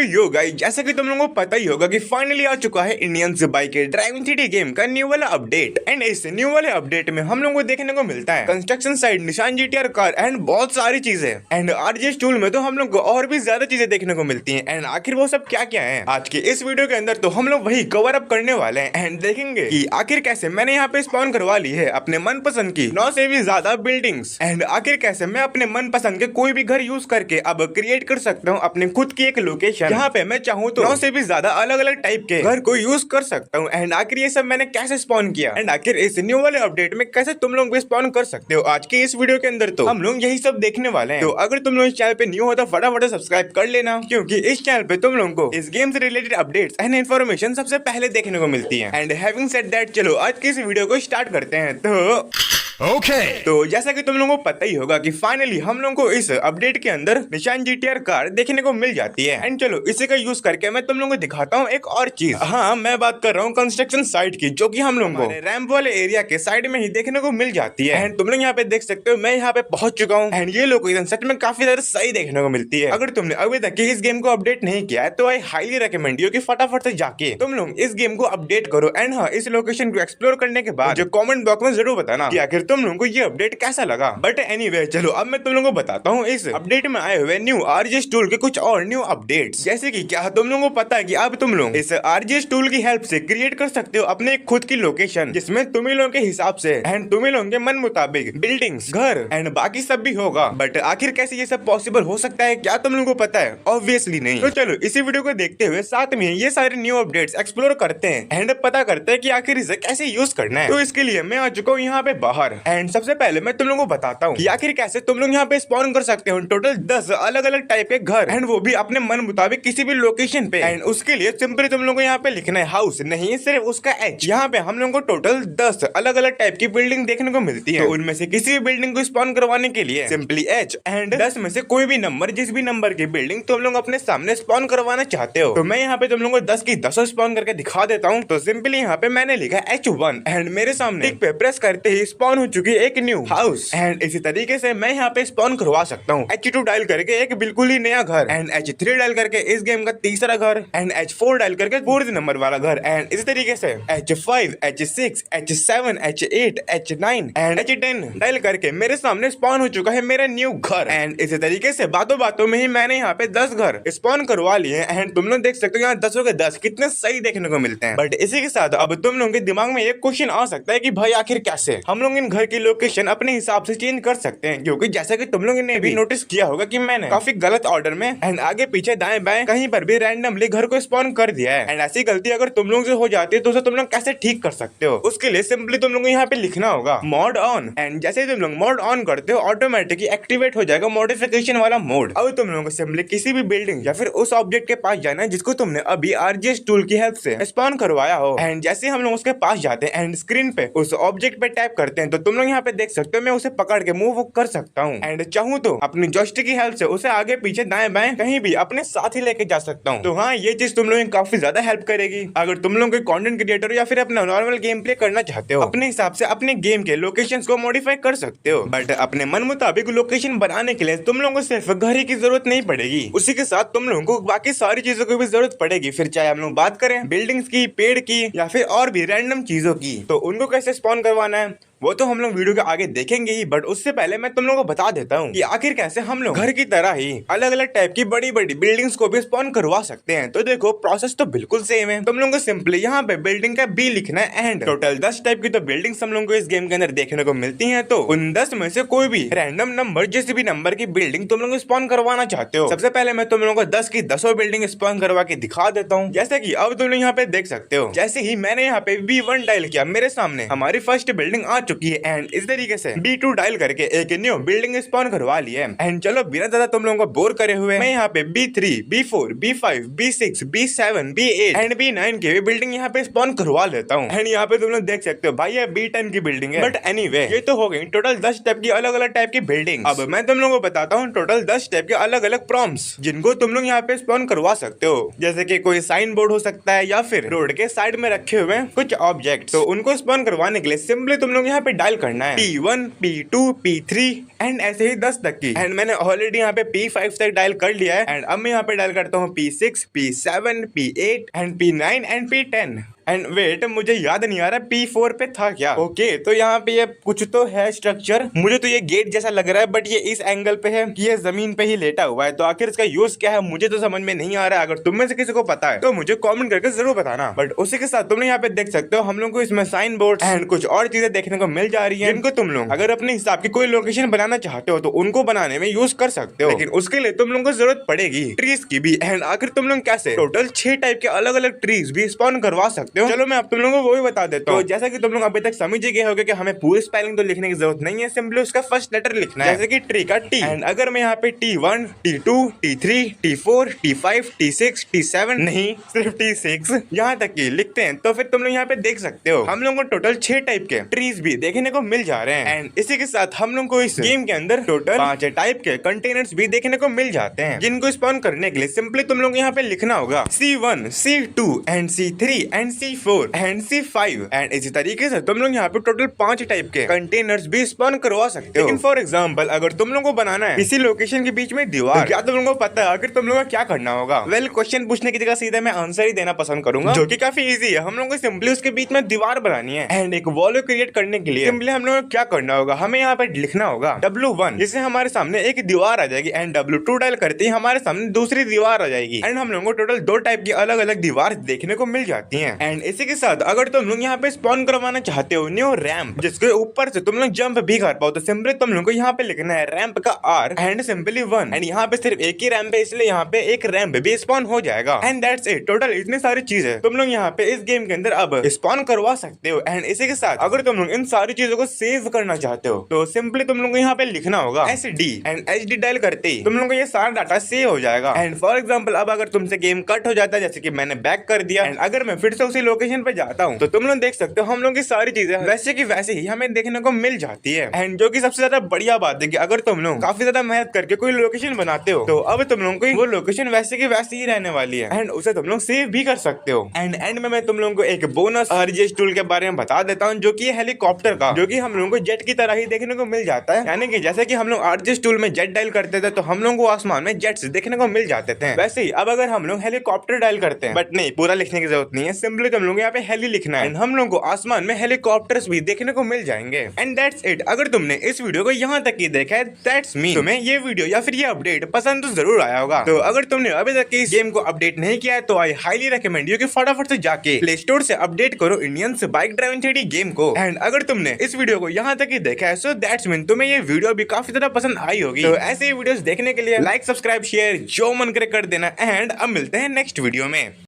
Yo guys, जैसा कि तुम लोगों को पता ही होगा कि फाइनली आ चुका है Indians bike driving three game का न्यू वाला अपडेट। एंड इस न्यू वाले अपडेट में हम लोगों को देखने को मिलता है कंस्ट्रक्शन साइड, निशान जीटीआर कार एंड बहुत सारी चीजें। एंड आरजेएस टूल में तो हम लोग को और भी ज्यादा चीजें देखने को मिलती हैं। एंड आखिर वो सब क्या क्या है, आज के इस वीडियो के अंदर तो हम लोग वही कवर अप करने वाले हैं। एंड देखेंगे कि आखिर कैसे मैंने यहाँ पे स्पॉन करवा ली है अपने मनपसंद की 9 से भी ज्यादा बिल्डिंग्स। एंड आखिर कैसे मैं अपने मनपसंद के कोई भी घर यूज करके अब क्रिएट कर सकता हूँ अपने खुद की एक लोकेशन, यहाँ पे मैं चाहूँ तो 9 से भी ज्यादा अलग अलग टाइप के घर को यूज कर सकता हूँ। एंड आखिर ये सब मैंने कैसे स्पॉन किया, एंड आखिर इस न्यू वाले अपडेट में कैसे तुम लोग भी स्पॉन कर सकते हो, आज के इस वीडियो के अंदर तो हम लोग यही सब देखने वाले हैं। तो अगर तुम लोग इस चैनल पे न्यू हो तो फटाफट सब्सक्राइब कर लेना, क्योंकि इस चैनल पे तुम लोगों को इस गेम से रिलेटेड अपडेट्स एंड इन्फॉर्मेशन सबसे पहले देखने को मिलती है। एंड हैविंग सेड दैट, चलो आज की इस वीडियो को स्टार्ट करते हैं। तो जैसा कि तुम लोगों को पता ही होगा कि फाइनली हम लोगों को इस अपडेट के अंदर निशान जीटीआर कार देखने को मिल जाती है। एंड चलो इसी का यूज करके मैं तुम लोगों को दिखाता हूँ एक और चीज। हाँ, मैं बात कर रहा हूँ कंस्ट्रक्शन साइट की, जो कि हम लोगों को रैंप वाले एरिया के साइड में ही देखने को मिल जाती है। एंड तुम लोग यहाँ पे देख सकते हो मैं यहाँ पे पहुंच चुका हूँ। एंड ये लोकेशन सच में काफी ज्यादा सही देखने को मिलती है। अगर तुमने अभी तक इस गेम को अपडेट नहीं किया है तो आई हाईली रिकमेंड यू कि फटाफट से जाके तुम लोग इस गेम को अपडेट करो। एंड हाँ, इस लोकेशन को एक्सप्लोर करने के बाद जो कमेंट बॉक्स में जरूर बताना कि आखिर तुम लोगों को ये अपडेट कैसा लगा। बट एनीवे, चलो अब मैं तुम लोगों को बताता हूँ इस अपडेट में आए हुए न्यू आरजेएस टूल के कुछ और न्यू अपडेट्स। जैसे कि क्या तुम लोगों को पता है कि अब तुम लोग इस आरजेएस टूल की हेल्प से क्रिएट कर सकते हो अपने खुद की लोकेशन, जिसमें तुम लोगों के हिसाब से एंड तुम लोगों के मन मुताबिक बिल्डिंग्स, घर एंड बाकी सब भी होगा। बट आखिर कैसे ये सब पॉसिबल हो सकता है, क्या तुम लोगों को पता है? ऑब्वियसली नहीं। तो चलो इसी वीडियो को देखते हुए साथ में ये सारे न्यू अपडेट्स एक्सप्लोर करते हैं एंड पता करते हैं कि आखिर इसे कैसे यूज करना है। तो इसके लिए मैं आ चुका हूँ यहाँ पे बाहर। एंड सबसे पहले मैं तुम लोगों को बताता हूँ कि आखिर कैसे तुम लोग यहाँ पे स्पॉन कर सकते हो टोटल 10 अलग अलग टाइप के घर, एंड वो भी अपने मन मुताबिक किसी भी लोकेशन पे। एंड उसके लिए सिंपली तुम लोगों को यहाँ पे लिखना है हाउस, नहीं सिर्फ उसका एच। यहाँ पे हम लोगों को टोटल 10 अलग अलग टाइप की बिल्डिंग देखने को मिलती है। तो उनमें से किसी भी बिल्डिंग को स्पॉन करवाने के लिए सिंपली एच एंड 10 में से कोई भी नंबर, जिस भी नंबर की बिल्डिंग तुम लोग अपने सामने स्पॉन करवाना चाहते हो। तो मैं यहाँ पे तुम लोगों को 10 की 10 स्पॉन करके दिखा देता हूँ। तो सिंपली यहाँ पे मैंने लिखा H1 एंड मेरे सामने टिक पे प्रेस करते ही स्पॉन हो चुकी है एक न्यू हाउस। एंड इसी तरीके से मैं यहाँ पे स्पॉन करवा सकता हूँ H2 डायल करके एक बिल्कुल ही नया घर, एंड H3 डायल करके इस गेम का तीसरा घर, एंड H4 डायल करके 4th नंबर वाला घर। एंड इसी तरीके से H5, H6, H7, H8, H9 and H10 dial करके मेरे सामने स्पॉन हो चुका है मेरा न्यू घर। एंड इसी तरीके से बातों बातों में ही मैंने यहाँ पे 10 घर स्पॉन करवा लिए। एंड तुम लोग देख सकते हो यहाँ 10 के 10 कितने सही देखने को मिलते हैं। बट इसी के साथ अब तुम लोगों के दिमाग में एक क्वेश्चन आ सकता है कि भाई आखिर कैसे हम लोग इन घर की लोकेशन अपने हिसाब से चेंज कर सकते हैं, क्योंकि जैसा कि तुम लोगों ने भी नोटिस किया होगा कि मैंने काफी गलत ऑर्डर में एंड आगे पीछे दाएं बाएं कहीं पर भी रैंडमली घर को स्पॉन कर दिया है। एंड ऐसी गलती अगर तुम लोग से हो जाती है तो उसे तुम लोग कैसे ठीक कर सकते हो, उसके लिए सिंपली तुम लोग को यहाँ पे लिखना होगा मॉड ऑन। एंड जैसे तुम लोग मॉड ऑन करते हो ऑटोमेटिकली एक्टिवेट हो जाएगा मॉडिफिकेशन वाला मोड। अब तुम लोगों को सिंपली किसी भी बिल्डिंग या फिर उस ऑब्जेक्ट के पास जाना है जिसको तुमने अभी आरजेएस टूल की हेल्प से स्पॉन करवाया हो। एंड जैसे हम लोग उसके पास जाते हैं एंड स्क्रीन पे उस ऑब्जेक्ट पे टैप करते हैं तो तुम लोग यहाँ पे देख सकते हो मैं उसे पकड़ के मूव कर सकता हूँ। एंड चाहूँ तो अपनी जॉयस्टिक की हेल्प से उसे आगे पीछे दाएं बाएं कहीं भी अपने साथ ही लेके जा सकता हूँ। तो हाँ, ये चीज तुम लोगों की काफी ज्यादा हेल्प करेगी अगर तुम लोग कोई कंटेंट क्रिएटर या फिर अपना नॉर्मल गेम प्ले करना चाहते हो। अपने हिसाब से अपने गेम के लोकेशंस को मॉडिफाई कर सकते हो। बट अपने मन मुताबिक लोकेशन बनाने के लिए तुम लोगों को सिर्फ घर ही की जरूरत नहीं पड़ेगी, उसी के साथ तुम लोगों को बाकी सारी चीजों की भी जरूरत पड़ेगी। फिर चाहे हम लोग बात करें बिल्डिंग्स की, पेड़ की या फिर और भी रैंडम चीजों की, तो उनको कैसे स्पॉन करवाना है वो तो हम लोग वीडियो के आगे देखेंगे ही। बट उससे पहले मैं तुम लोगों को बता देता हूँ कि आखिर कैसे हम लोग घर की तरह ही अलग अलग टाइप की बड़ी बड़ी बिल्डिंग्स को भी स्पॉन करवा सकते हैं। तो देखो प्रोसेस तो बिल्कुल सेम है। तुम लोगों को सिंपली यहाँ पे बिल्डिंग का बी लिखना है एंड टोटल 10 टाइप की तो बिल्डिंग्स हम लोगों को इस गेम के अंदर देखने को मिलती है। तो उन 10 में से कोई भी रैंडम नंबर, जिस भी नंबर की बिल्डिंग तुम लोग स्पॉन करवाना चाहते हो, सबसे पहले मैं तुम लोगों को 10 की 10 बिल्डिंग स्पॉन करवा के दिखा देता हूँ। जैसे की अब तुम लोग यहाँ पे देख सकते हो, जैसे ही मैंने यहाँ पे B1 डायल किया मेरे सामने हमारी फर्स्ट बिल्डिंग आ चुकी है। एंड इस तरीके से B2 डायल करके एक न्यू बिल्डिंग स्पॉन करवा ली है। एंड चलो बिना ज्यादा तुम लोगों को बोर करे हुए मैं यहाँ पे B3, B4, B5, B6, B7, B8 and B9 की भी बिल्डिंग यहाँ पे स्पॉन करवा लेता हूँ। एंड यहाँ पे तुम लोग देख सकते हो भाई ये B10 की बिल्डिंग है। बट एनीवे, ये तो हो गई टोटल 10 टाइप की अलग अलग टाइप की बिल्डिंग। अब मैं तुम लोगों को बताता हूँ टोटल 10 टाइप के अलग अलग प्रॉम्प्ट्स जिनको तुम लोग यहाँ पे स्पॉन करवा सकते हो। जैसे कि कोई साइन बोर्ड हो सकता है या फिर रोड के साइड में रखे हुए कुछ ऑब्जेक्ट। तो उनको स्पॉन करवाने के लिए सिंपली तुम लोग यहाँ यहाँ पे डायल करना है P1, P2, P3 एंड ऐसे ही 10 तक की। एंड मैंने ऑलरेडी यहाँ पे P5 तक डायल कर लिया है। एंड अब मैं यहाँ पे डायल करता हूँ P6, P7, P8 and P9 and P10। And wait, मुझे याद नहीं आ रहा P4 पे था क्या। ओके, तो यहाँ पे ये कुछ तो है स्ट्रक्चर। मुझे तो ये गेट जैसा लग रहा है, बट ये इस एंगल पे है कि ये जमीन पे ही लेटा हुआ है। तो आखिर इसका यूज क्या है मुझे तो समझ में नहीं आ रहा है। अगर तुम में से किसी को पता है तो मुझे कमेंट करके जरूर बताना। बट उसी के साथ तुम यहाँ पे देख सकते हो हम लोग को इसमें साइन बोर्ड एंड कुछ और चीजें देखने को मिल जा रही है, जिनको तुम लोग अगर अपने हिसाब की कोई लोकेशन बनाना चाहते हो तो उनको बनाने में यूज कर सकते हो। लेकिन उसके लिए तुम लोग को जरूरत पड़ेगी ट्रीज की भी। एंड आखिर तुम लोग कैसे टोटल 6 टाइप के अलग अलग ट्रीज भी स्पॉन करवा सकते हो। चलो मैं अब तुम लोगों वो भी बता देता हूँ। जैसा कि तुम लोग अभी तक समझ गए होगे कि हमें पूरी स्पेलिंग तो लिखने की जरूरत नहीं है, सिंपली उसका फर्स्ट लेटर लिखना है, जैसे कि ट्री का टी। एंड अगर मैं यहाँ पे T1, T2, T3, T4, T5, T6, T7 नहीं सिर्फ T6 यहाँ तक की लिखते हैं तो फिर तुम लोग यहाँ पे देख सकते हो हम लोग को टोटल 6 टाइप के ट्रीज भी देखने को मिल जा रहे हैं। एंड इसी के साथ हम लोग को इस गेम के अंदर टोटल 5 टाइप के कंटेनर्स भी देखने को मिल जाते हैं, जिनको स्पॉन करने के लिए सिंपली तुम लोग यहाँ पे लिखना होगा C1, C2 and C3 and C4 and C5। And इसी तरीके से तुम लोग यहाँ पे टोटल 5 टाइप के कंटेनर्स भी स्पॉन करवा सकते हो। लेकिन फॉर एग्जांपल अगर तुम लोगों को बनाना है इसी लोकेशन के बीच में दीवार, तो क्या तुम लोगों को पता है आखिर तुम लोगों को क्या करना होगा? वेल, क्वेश्चन पूछने की जगह सीधे मैं आंसर ही देना पसंद करूंगा, जो कि काफी इजी है। हम लोगों को सिंपली उसके बीच में दीवार बनानी है। एंड एक वॉल क्रिएट करने के लिए सिंपली हम लोगों को क्या करना होगा, हमें यहाँ पे लिखना होगा W1, जिससे हमारे सामने एक दीवार आ जाएगी। एंड W2 डायल करते ही हमारे सामने दूसरी दीवार आ जाएगी। एंड हम लोगों को टोटल 2 टाइप की अलग अलग दीवार देखने को मिल जाती है। एंड इसी के साथ अगर तुम लोग यहाँ पे स्पॉन करवाना चाहते हो न्यू रैंप, जिसके ऊपर से तुम लोग जंप भी कर पाओ, तो सिंपली तुम लोग को यहाँ पे लिखना है रैंप का R एंड सिंपली 1। एंड यहाँ पे सिर्फ एक ही रैंप है, इसलिए यहाँ पे एक रैंप भी स्पॉन हो जाएगा। And that's it. टोटल इतनी सारी चीजें तुम लोग यहाँ पे इस गेम के अंदर अब स्पॉन करवा सकते हो। एंड इसी के साथ अगर तुम लोग इन सारी चीजों को सेव करना चाहते हो तो सिंपली तुम लोग को यहाँ पे लिखना होगा SD एंड HD डायल करते ही तुम लोग को ये सारा डाटा सेव हो जाएगा। एंड फॉर एग्जाम्पल अब अगर तुमसे गेम कट हो जाता है, जैसे कि मैंने बैक कर दिया, एंड अगर मैं फिर से उसी लोकेशन पे जाता हूँ तो तुम लोग देख सकते हो हम लोग की सारी चीजें वैसे की वैसे ही हमें देखने को मिल जाती है। एंड जो कि सबसे ज्यादा बढ़िया बात है कि अगर तुम लोग काफी ज्यादा मेहनत करके कोई लोकेशन बनाते हो तो अब तुम लोगों को वो लोकेशन वैसे की वैसे ही रहने वाली है। एंड उसे तुम लोग सेव भी कर सकते हो। एंड में मैं तुम लोगों को एक बोनस RGS टूल के बारे में बता देता हूँ, जो कि हेलीकॉप्टर का, जो कि हम लोगों को जेट की तरह ही देखने को मिल जाता है। यानी कि जैसे कि हम लोग RGS टूल में जेट डायल करते थे तो हम लोगों को आसमान में जेट्स देखने को मिल जाते थे, वैसे ही अब अगर हम लोग हेलीकॉप्टर डायल करते हैं, बट नहीं, पूरा लिखने की जरूरत नहीं है, सिंपली तुम लोग यहाँ पे हेली लिखना है। हम लोगों को आसमान में हेलीकॉप्टर्स भी देखने को मिल जाएंगे। And that's it. अगर तुमने इस वीडियो को यहाँ तक ही देखा है, दैट्स मीन तुम्हें ये वीडियो या फिर ये अपडेट पसंद तो जरूर आया होगा। तो अगर तुमने अभी तक इस गेम को अपडेट नहीं किया है तो आई हाईली रिकमेंड यू कि फटाफट से जाके प्ले स्टोर से अपडेट करो Indians bike driving 3D game को। एंड अगर तुमने इस वीडियो को यहाँ तक ही देखा है, सो दैट्स मीन तुम्हें ये वीडियो भी काफी ज्यादा पसंद आई होगी। तो ऐसे ही वीडियोस देखने के लिए लाइक, सब्सक्राइब, शेयर जो मन करे कर देना। एंड अब मिलते हैं नेक्स्ट वीडियो में।